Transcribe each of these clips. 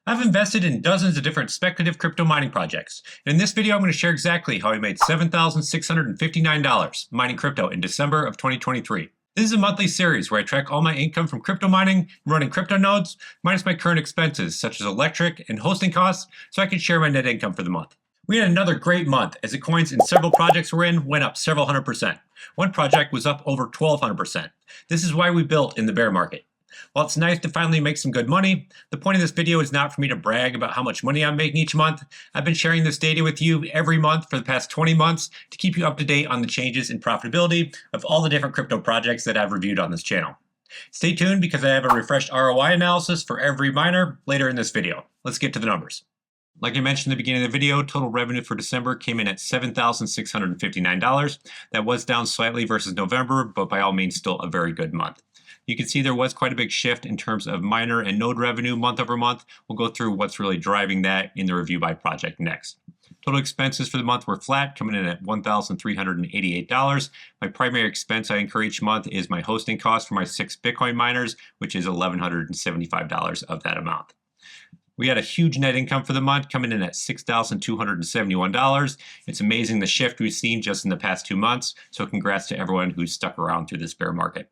I've invested in dozens of different speculative crypto mining projects. And in this video, I'm going to share exactly how I made $7,659 mining crypto in December of 2023. This is a monthly series where I track all my income from crypto mining and running crypto nodes, minus my current expenses such as electric and hosting costs, so I can share my net income for the month. We had another great month as the coins in several projects we're in went up several 100%. One project was up over 1,200%. This is why we built in the bear market. While it's nice to finally make some good money, the point of this video is not for me to brag about how much money I'm making each month. I've been sharing this data with you every month for the past 20 months to keep you up to date on the changes in profitability of all the different crypto projects that I've reviewed on this channel. Stay tuned because I have a refreshed ROI analysis for every miner later in this video. Let's get to the numbers. Like I mentioned at the beginning of the video, total revenue for December came in at $7,659. That was down slightly versus November, but by all means still a very good month. You can see there was quite a big shift in terms of miner and node revenue month over month. We'll go through what's really driving that in the review by project next. Total expenses for the month were flat, coming in at $1,388. My primary expense I incur each month is my hosting cost for my 6 Bitcoin miners, which is $1,175 of that amount. We had a huge net income for the month, coming in at $6,271. It's amazing the shift we've seen just in the past 2 months, so congrats to everyone who's stuck around through this bear market.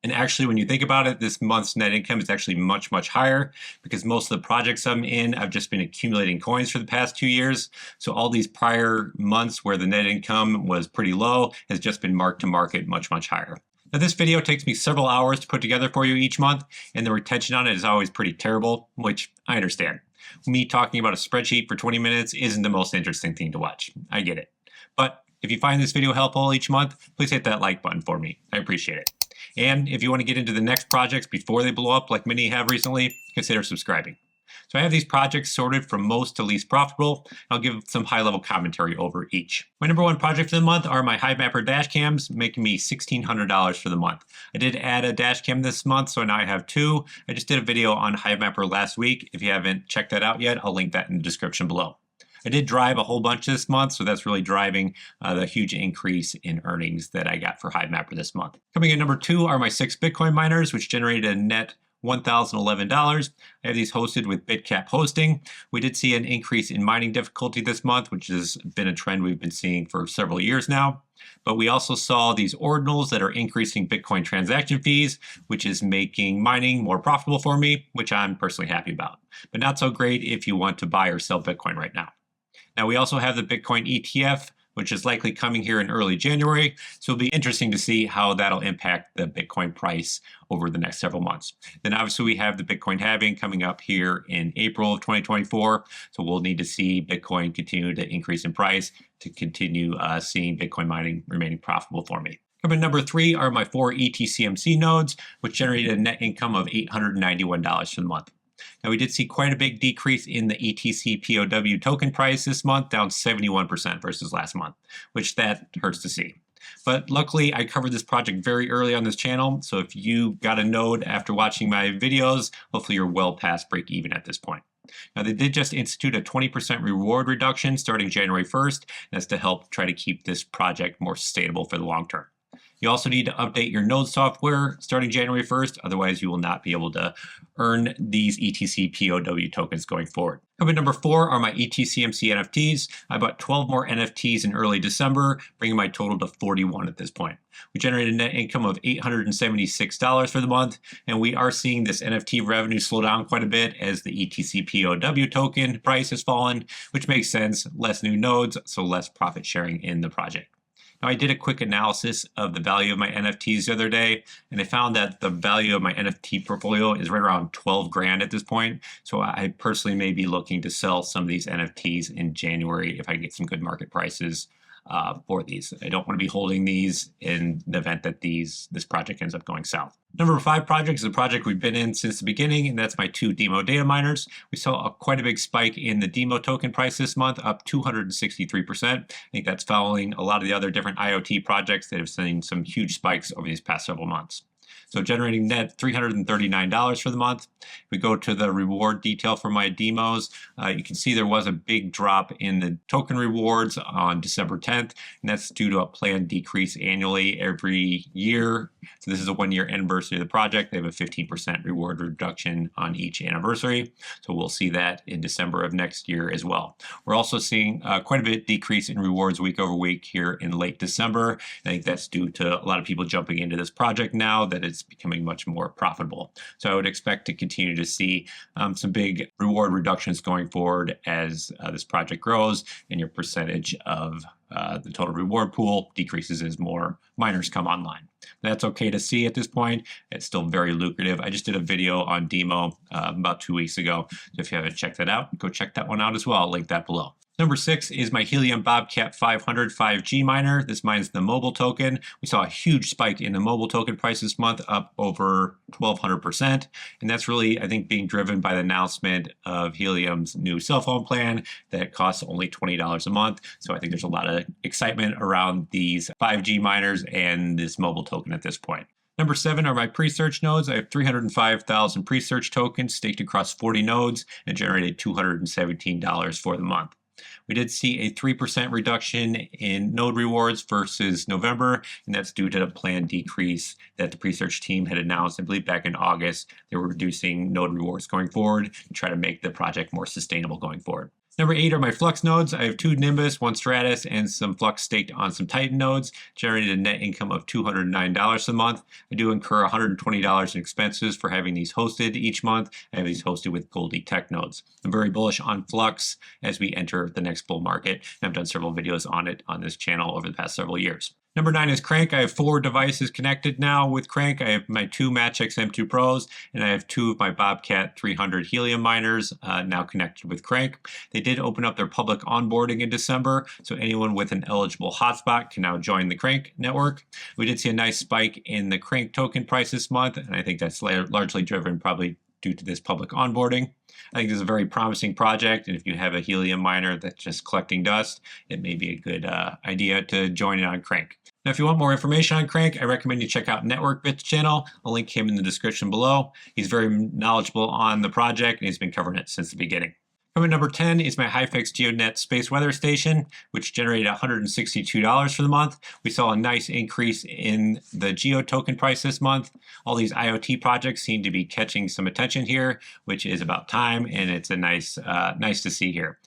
And actually, when you think about it, this month's net income is actually much, much higher because most of the projects I'm in, I've just been accumulating coins for the past 2 years. So all these prior months where the net income was pretty low has just been marked to market much, much higher. Now, this video takes me several hours to put together for you each month, and the retention on it is always pretty terrible, which I understand. Me talking about a spreadsheet for 20 minutes isn't the most interesting thing to watch. I get it. But if you find this video helpful each month, please hit that like button for me. I appreciate it. And if you want to get into the next projects before they blow up like many have recently, consider subscribing. So I have these projects sorted from most to least profitable. I'll give some high-level commentary over each. My number one project for the month are my Hivemapper dash cams, making me $1,600 for the month. I did add a dash cam this month, so now I have 2. I just did a video on Hivemapper last week. If you haven't checked that out yet, I'll link that in the description below. I did drive a whole bunch this month, so that's really driving the huge increase in earnings that I got for Hivemapper this month. Coming in number 2 are my 6 Bitcoin miners, which generated a net $1,011. I have these hosted with BitCap hosting. We did see an increase in mining difficulty this month, which has been a trend we've been seeing for several years now. But we also saw these ordinals that are increasing Bitcoin transaction fees, which is making mining more profitable for me, which I'm personally happy about. But not so great if you want to buy or sell Bitcoin right now. Now, we also have the Bitcoin ETF, which is likely coming here in early January. So it'll be interesting to see how that'll impact the Bitcoin price over the next several months. Then obviously we have the Bitcoin halving coming up here in April of 2024. So we'll need to see Bitcoin continue to increase in price to continue seeing Bitcoin mining remaining profitable for me. Coming number 3 are my 4 ETCMC nodes, which generated a net income of $891 for the month. Now, we did see quite a big decrease in the ETC POW token price this month, down 71% versus last month, which that hurts to see. But luckily, I covered this project very early on this channel, so if you got a node after watching my videos, hopefully you're well past break even at this point. Now, they did just institute a 20% reward reduction starting January 1st, and that's to help try to keep this project more sustainable for the long term. You also need to update your node software starting January 1st, otherwise you will not be able to earn these ETC POW tokens going forward. Coming number 4 are my ETCMC NFTs. I bought 12 more NFTs in early December, bringing my total to 41 at this point. We generated a net income of $876 for the month, and we are seeing this NFT revenue slow down quite a bit as the ETC POW token price has fallen, which makes sense. Less new nodes, so less profit sharing in the project. Now, I did a quick analysis of the value of my NFTs the other day, and I found that the value of my NFT portfolio is right around 12 grand at this point. So I personally may be looking to sell some of these NFTs in January if I get some good market prices for these. I don't want to be holding these in the event that this project ends up going south. Number 5 project is a project we've been in since the beginning, and that's my 2 DIMO data miners. We saw quite a big spike in the DIMO token price this month, up 263%. I think that's following a lot of the other different IoT projects that have seen some huge spikes over these past several months. So generating net $339 for the month. If we go to the reward detail for my demos, you can see there was a big drop in the token rewards on December 10th, and that's due to a planned decrease annually every year. So this is a 1-year anniversary of the project. They have a 15% reward reduction on each anniversary. So we'll see that in December of next year as well. We're also seeing quite a bit decrease in rewards week over week here in late December. I think that's due to a lot of people jumping into this project now that it's becoming much more profitable. So I would expect to continue to see some big reward reductions going forward as this project grows and your percentage of the total reward pool decreases as more miners come online. That's okay to see at this point. It's still very lucrative. I just did a video on DIMO about 2 weeks ago. So if you haven't checked that out, go check that one out as well. I'll link that below. Number 6 is my Helium Bobcat 500 5G miner. This mines the mobile token. We saw a huge spike in the mobile token price this month, up over 1,200%. And that's really, I think, being driven by the announcement of Helium's new cell phone plan that costs only $20 a month. So I think there's a lot of excitement around these 5G miners and this mobile token at this point. Number 7 are my pre-search nodes. I have 305,000 pre-search tokens staked across 40 nodes and generated $217 for the month. We did see a 3% reduction in node rewards versus November, and that's due to the planned decrease that the pre-search team had announced, I believe back in August. They were reducing node rewards going forward and try to make the project more sustainable going forward. Number 8 are my Flux nodes. I have 2 Nimbus, 1 Stratus, and some Flux staked on some Titan nodes, generated a net income of $209 a month. I do incur $120 in expenses for having these hosted each month. I have these hosted with Goldie Tech nodes. I'm very bullish on Flux as we enter the next bull market, and I've done several videos on it on this channel over the past several years. Number 9 is Crank. I have 4 devices connected now with Crank. I have my 2 Match XM2 Pros, and I have 2 of my Bobcat 300 Helium miners now connected with Crank. They did open up their public onboarding in December, so anyone with an eligible hotspot can now join the Crank network. We did see a nice spike in the Crank token price this month, and I think that's largely driven probably due to this public onboarding. I think this is a very promising project, and if you have a Helium miner that's just collecting dust, it may be a good idea to join it on Crank. Now, if you want more information on Crank, I recommend you check out NetworkBit's channel. I'll link him in the description below. He's very knowledgeable on the project, and he's been covering it since the beginning. Coming number 10 is my HyFix GeoNet Space Weather Station, which generated $162 for the month. We saw a nice increase in the Geo token price this month. All these IoT projects seem to be catching some attention here, which is about time, and it's a nice to see here.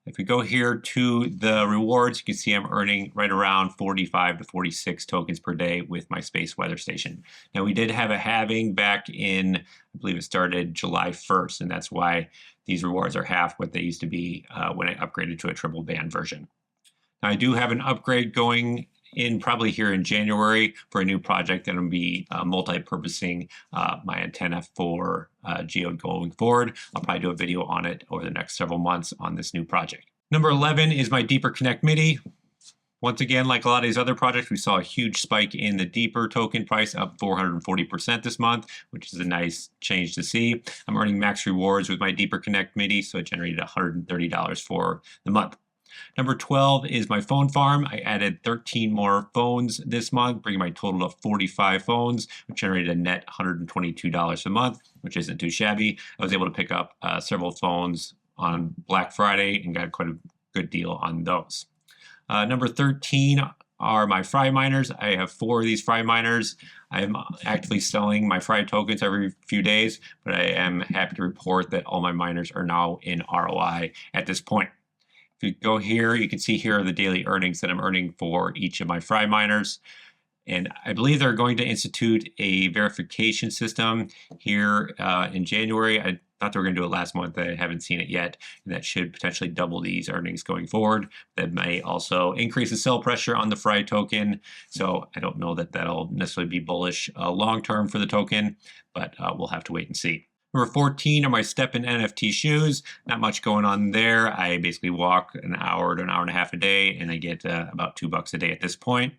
If we go here to the rewards, you can see I'm earning right around 45 to 46 tokens per day with my Space Weather Station. Now, we did have a halving back in, I believe it started July 1st, and that's why these rewards are half what they used to be when I upgraded to a triple band version. Now, I do have an upgrade going in probably here in January for a new project that will be multi-purposing my antenna for Geo going forward. I'll probably do a video on it over the next several months on this new project. Number 11 is my Deeper Connect MIDI. Once again, like a lot of these other projects, we saw a huge spike in the Deeper token price, up 440% this month, which is a nice change to see. I'm earning max rewards with my Deeper Connect MIDI, so it generated $130 for the month. Number 12 is my phone farm. I added 13 more phones this month, bringing my total to 45 phones, which generated a net $122 a month, which isn't too shabby. I was able to pick up several phones on Black Friday and got quite a good deal on those. Number 13 are my Fry miners. I have 4 of these Fry miners. I'm actively selling my Fry tokens every few days, but I am happy to report that all my miners are now in ROI at this point. If you go here, you can see here are the daily earnings that I'm earning for each of my Fry miners. And I believe they're going to institute a verification system here in January. I thought they were going to do it last month. I haven't seen it yet. And that should potentially double these earnings going forward. That may also increase the sell pressure on the Fry token. So I don't know that that'll necessarily be bullish long-term for the token, but we'll have to wait and see. Number 14 are my Step-In NFT shoes. Not much going on there. I basically walk an hour to an hour and a half a day, and I get about $2 a day at this point.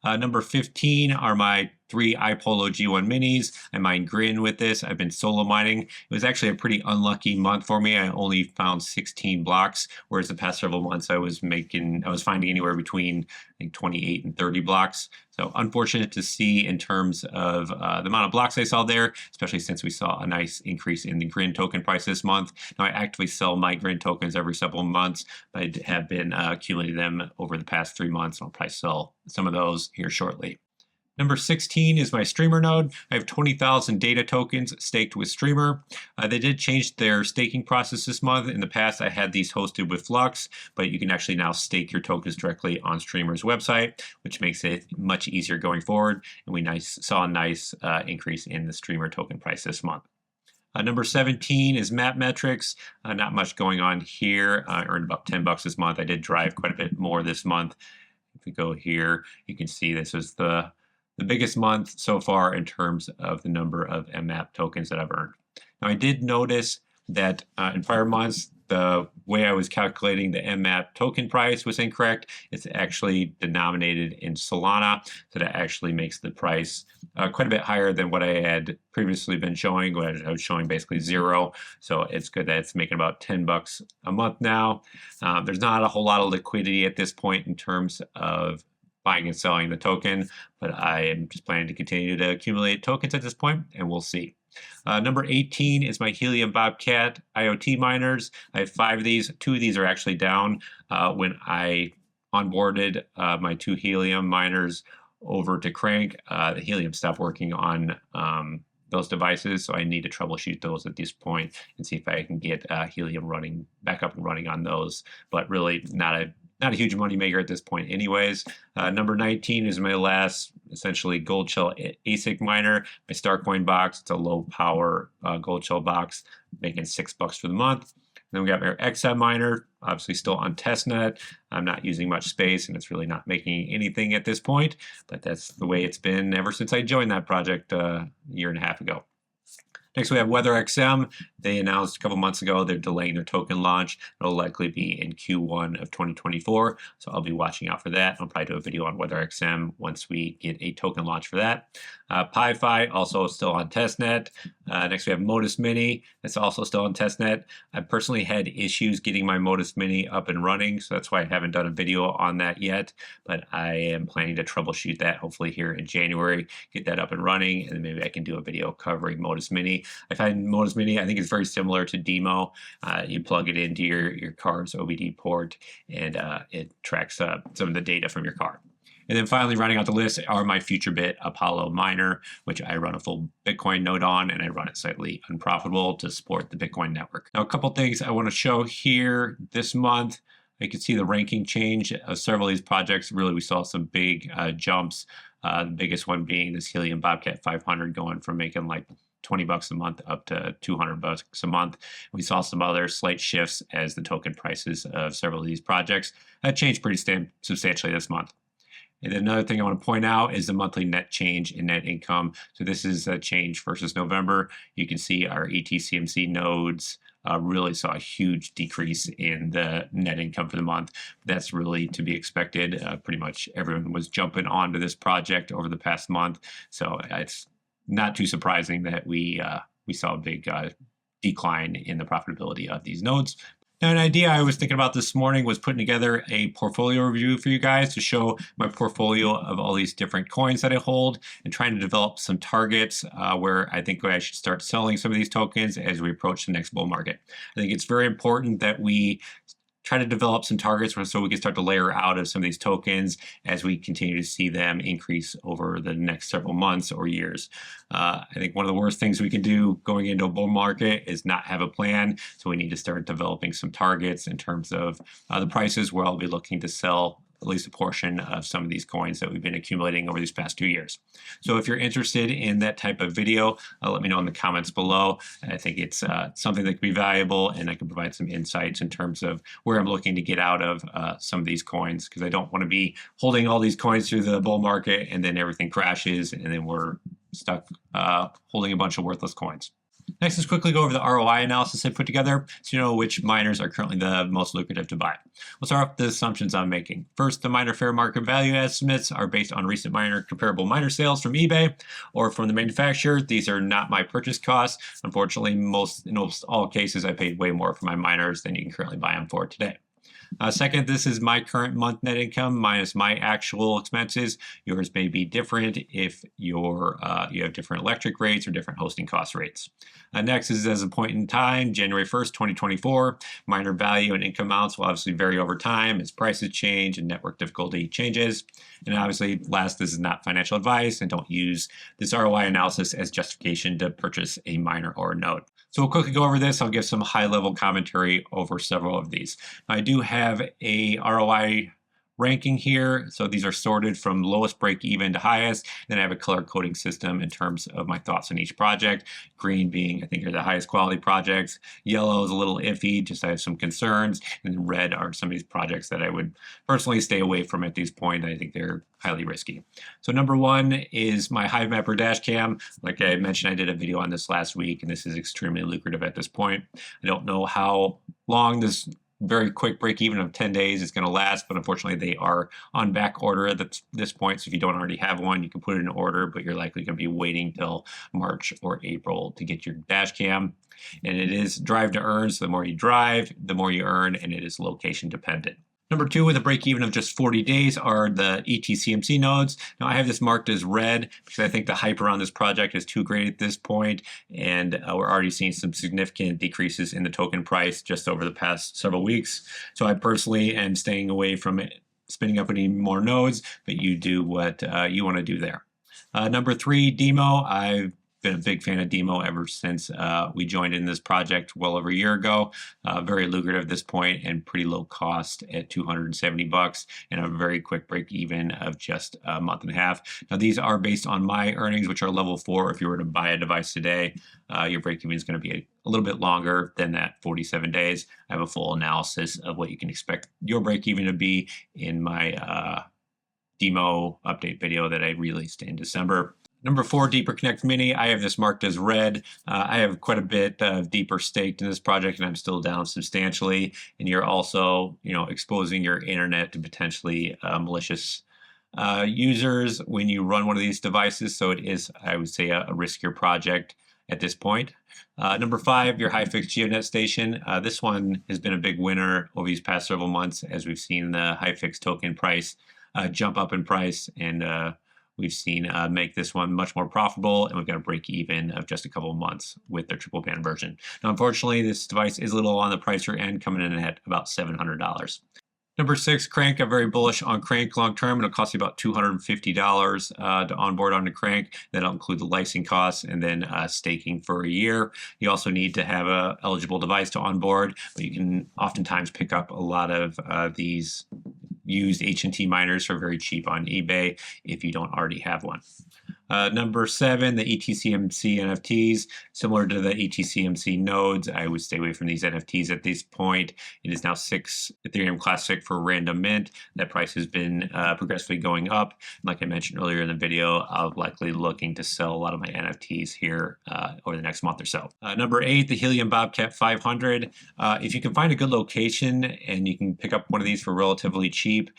Number 15 are my 3 iPolo G1 minis. I mined Grin with this. I've been solo mining. It was actually a pretty unlucky month for me. I only found 16 blocks, whereas the past several months I was finding anywhere between I think 28 and 30 blocks. So unfortunate to see in terms of the amount of blocks I saw there, especially since we saw a nice increase in the Grin token price this month. Now I actively sell my Grin tokens every several months, but I have been accumulating them over the past 3 months. I'll probably sell some of those here shortly. Number 16 is my Streamer node. I have 20,000 data tokens staked with Streamer. They did change their staking process this month. In the past, I had these hosted with FLUX, but you can actually now stake your tokens directly on Streamer's website, which makes it much easier going forward. And we saw a nice increase in the Streamer token price this month. Number 17 is Map Metrics. Not much going on here. I earned about $10 this month. I did drive quite a bit more this month. If we go here, you can see this is the biggest month so far in terms of the number of MMAP tokens that I've earned. Now I did notice that in prior months, the way I was calculating the MMAP token price was incorrect. It's actually denominated in Solana, so that actually makes the price quite a bit higher than what I had previously been showing, when I was showing basically 0. So it's good that it's making about $10 a month now. There's not a whole lot of liquidity at this point in terms of buying and selling the token, but I am just planning to continue to accumulate tokens at this point, and we'll see. Number 18 is my Helium Bobcat IoT miners. I have 5 of these. 2 of these are actually down. When I onboarded my 2 Helium miners over to Crank, the Helium stopped working on those devices, so I need to troubleshoot those at this point and see if I can get Helium back up and running on those. But really not a huge money maker at this point anyways. Number 19 is my last essentially gold shell ASIC miner, my Starcoin box. It's a low power gold shell box, making $6 for the month. Then we got our XM miner, obviously still on testnet. I'm not using much space and it's really not making anything at this point, but that's the way it's been ever since I joined that project a year and a half ago. Next, we have WeatherXM. They announced a couple months ago they're delaying their token launch. It'll likely be in Q1 of 2024, so I'll be watching out for that. I'll probably do a video on WeatherXM once we get a token launch for that. PiFi, also still on testnet. Next, we have Modus Mini. That's also still on testnet. I personally had issues getting my Modus Mini up and running, so that's why I haven't done a video on that yet, but I am planning to troubleshoot that hopefully here in January, get that up and running, and then maybe I can do a video covering Modus Mini. I find Modus Mini, I think it's very similar to DIMO. You plug it into your car's OBD port, and it tracks some of the data from your car. And then finally, rounding out the list are my FutureBit Apollo miner, which I run a full Bitcoin node on, and I run it slightly unprofitable to support the Bitcoin network. Now, a couple things I want to show here this month. You can see the ranking change of several of these projects. Really, we saw some big jumps. The biggest one being this Helium Bobcat 500 going from making like $20 a month up to $200 a month. We saw some other slight shifts as the token prices of several of these projects changed pretty substantially this month. And then another thing I want to point out is the monthly net change in net income. So this is a change versus November. You can see our ETCMC nodes really saw a huge decrease in the net income for the month. That's really to be expected. Pretty much everyone was jumping onto this project over the past month. So it's not too surprising that we saw a big decline in the profitability of these nodes. Now, an idea I was thinking about this morning was putting together a portfolio review for you guys to show my portfolio of all these different coins that I hold and trying to develop some targets where I think I should start selling some of these tokens as we approach the next bull market. I think it's very important that we try to develop some targets so we can start to layer out of some of these tokens as we continue to see them increase over the next several months or years. I think one of the worst things we can do going into a bull market is not have a plan. So we need to start developing some targets in terms of the prices where I'll be looking to sell at least a portion of some of these coins that we've been accumulating over these past 2 years. So if you're interested in that type of video, let me know in the comments below. I think it's something that could be valuable, and I can provide some insights in terms of where I'm looking to get out of some of these coins, because I don't want to be holding all these coins through the bull market and then everything crashes and then we're stuck holding a bunch of worthless coins. Next, let's quickly go over the ROI analysis I put together so you know which miners are currently the most lucrative to buy. We'll start off with the assumptions I'm making. First, the miner fair market value estimates are based on recent comparable miner sales from eBay or from the manufacturer. These are not my purchase costs. Unfortunately, in most all cases, I paid way more for my miners than you can currently buy them for today. Second, this is my current month net income minus my actual expenses. Yours may be different if you have different electric rates or different hosting cost rates. Next is as a point in time, January 1st, 2024. Miner value and income amounts will obviously vary over time as prices change and network difficulty changes. And obviously, last, this is not financial advice, and don't use this ROI analysis as justification to purchase a miner or a node. So we'll quickly go over this. I'll give some high-level commentary over several of these. I do have a ROI ranking here. So these are sorted from lowest break even to highest. Then I have a color coding system in terms of my thoughts on each project. Green being, I think, are the highest quality projects. Yellow is a little iffy, just I have some concerns. And then red are some of these projects that I would personally stay away from at this point. I think they're highly risky. So number one is my Hive Mapper dash cam. Like I mentioned, I did a video on this last week, and this is extremely lucrative at this point. I don't know how long this very quick break even of 10 days is going to last, but unfortunately they are on back order at this point. So if you don't already have one, you can put it in order, but you're likely going to be waiting till March or April to get your dash cam. And it is drive to earn. So the more you drive, the more you earn, and it is location dependent. Number two, with a break even of just 40 days, are the ETCMC nodes. Now, I have this marked as red because I think the hype around this project is too great at this point, and we're already seeing some significant decreases in the token price just over the past several weeks. So I personally am staying away from spinning up any more nodes, but you do what you want to do there. Number three, DIMO. I've been a big fan of DIMO ever since we joined in this project well over a year ago. Very lucrative at this point and pretty low cost at $270 and a very quick break even of just a month and a half. Now these are based on my earnings, which are level 4. If you were to buy a device today, your break even is going to be a little bit longer than that 47 days. I have a full analysis of what you can expect your break even to be in my DIMO update video that I released in December. Number 4, Deeper Connect Mini. I have this marked as red. I have quite a bit of deeper staked in this project, and I'm still down substantially. And you're also, exposing your internet to potentially malicious users when you run one of these devices. So it is, I would say, a riskier project at this point. Number 5, your HiFix GeoNet station. This one has been a big winner over these past several months as we've seen the HiFix token price jump up in price, and we've seen make this one much more profitable, and we've got a break even of just a couple of months with their triple band version. Now, unfortunately, this device is a little on the pricier end, coming in at about $700. Number 6, Crank. I'm very bullish on Crank long term. It'll cost you about $250 to onboard onto Crank. That'll include the licensing costs and then staking for a year. You also need to have a eligible device to onboard, but you can oftentimes pick up a lot of these used H&T miners for very cheap on eBay if you don't already have one. Number 7, the ETCMC NFTs. Similar to the ETCMC nodes, I would stay away from these NFTs at this point. It is now 6 Ethereum Classic for random mint. That price has been progressively going up. Like I mentioned earlier in the video, I'll likely looking to sell a lot of my NFTs here over the next month or so. Number 8, the Helium Bobcat 500. If you can find a good location and you can pick up one of these for relatively cheap,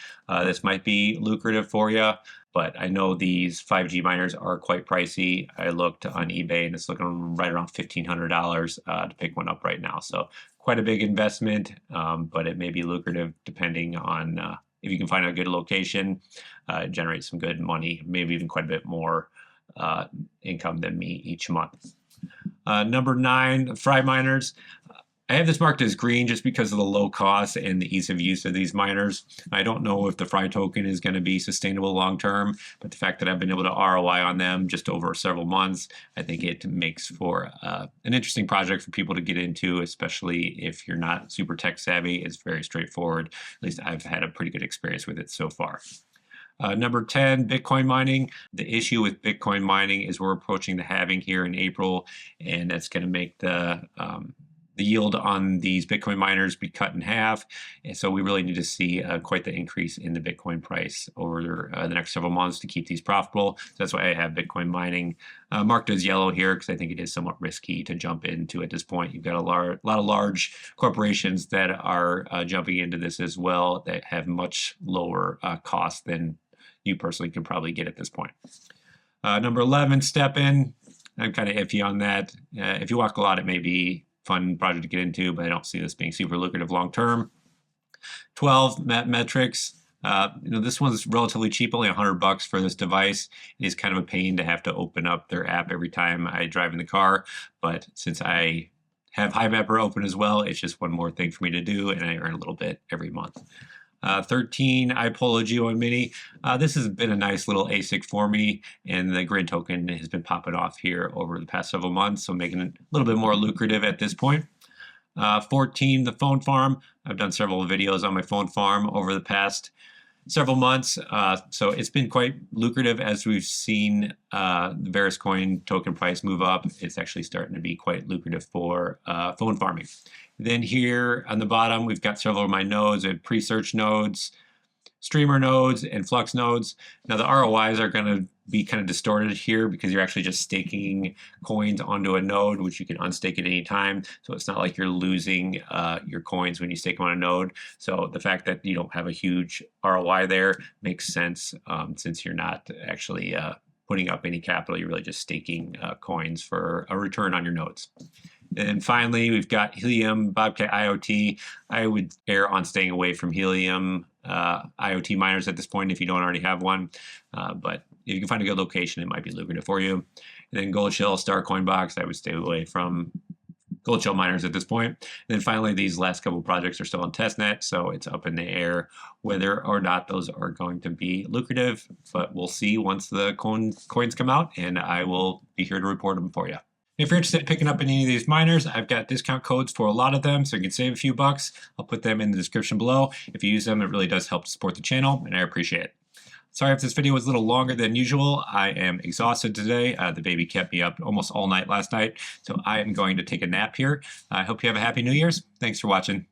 this might be lucrative for you. But I know these 5G miners are quite pricey. I looked on eBay and it's looking right around $1,500 to pick one up right now. So quite a big investment, but it may be lucrative depending on if you can find a good location, generate some good money, maybe even quite a bit more income than me each month. Number 9, Fry miners. I have this marked as green just because of the low cost and the ease of use of these miners. I don't know if the Fry token is going to be sustainable long term, but the fact that I've been able to ROI on them just over several months, I think it makes for an interesting project for people to get into, especially if you're not super tech savvy. It's very straightforward. At least I've had a pretty good experience with it so far. Number 10, Bitcoin mining. The issue with Bitcoin mining is we're approaching the halving here in April, and that's going to make the the yield on these Bitcoin miners be cut in half. And so we really need to see quite the increase in the Bitcoin price over the next several months to keep these profitable. So that's why I have Bitcoin mining marked as yellow here, because I think it is somewhat risky to jump into at this point. You've got a lot of large corporations that are jumping into this as well that have much lower costs than you personally can probably get at this point. Number 11, STEPN. I'm kind of iffy on that. If you walk a lot, it may be fun project to get into, but I don't see this being super lucrative long term. 12, Metrics. This one's relatively cheap, only $100 for this device. It is kind of a pain to have to open up their app every time I drive in the car, but since I have HiveMapper open as well, it's just one more thing for me to do, and I earn a little bit every month. 13, iPolo G1 Mini. This has been a nice little ASIC for me, and the grid token has been popping off here over the past several months, so making it a little bit more lucrative at this point. 14, the phone farm. I've done several videos on my phone farm over the past several months, so it's been quite lucrative as we've seen the Veriscoin token price move up. It's actually starting to be quite lucrative for phone farming. Then here on the bottom, we've got several of my nodes. I have pre-search nodes, streamer nodes, and Flux nodes. Now the ROIs are going to be kind of distorted here because you're actually just staking coins onto a node, which you can unstake at any time. So it's not like you're losing your coins when you stake them on a node. So the fact that you don't have a huge ROI there makes sense, since you're not actually putting up any capital. You're really just staking coins for a return on your nodes. And finally, we've got Helium, Bobcat IoT. I would err on staying away from Helium IoT miners at this point if you don't already have one. But if you can find a good location, it might be lucrative for you. And then Goldshell, Star Coinbox, I would stay away from Goldshell miners at this point. And then finally, these last couple projects are still on testnet, so it's up in the air whether or not those are going to be lucrative. But we'll see once the coins come out, and I will be here to report them for you. If you're interested in picking up any of these miners, I've got discount codes for a lot of them, so you can save a few bucks. I'll put them in the description below. If you use them, it really does help support the channel, and I appreciate it. Sorry if this video was a little longer than usual. I am exhausted today. The baby kept me up almost all night last night, so I am going to take a nap here. I hope you have a happy New Year's. Thanks for watching.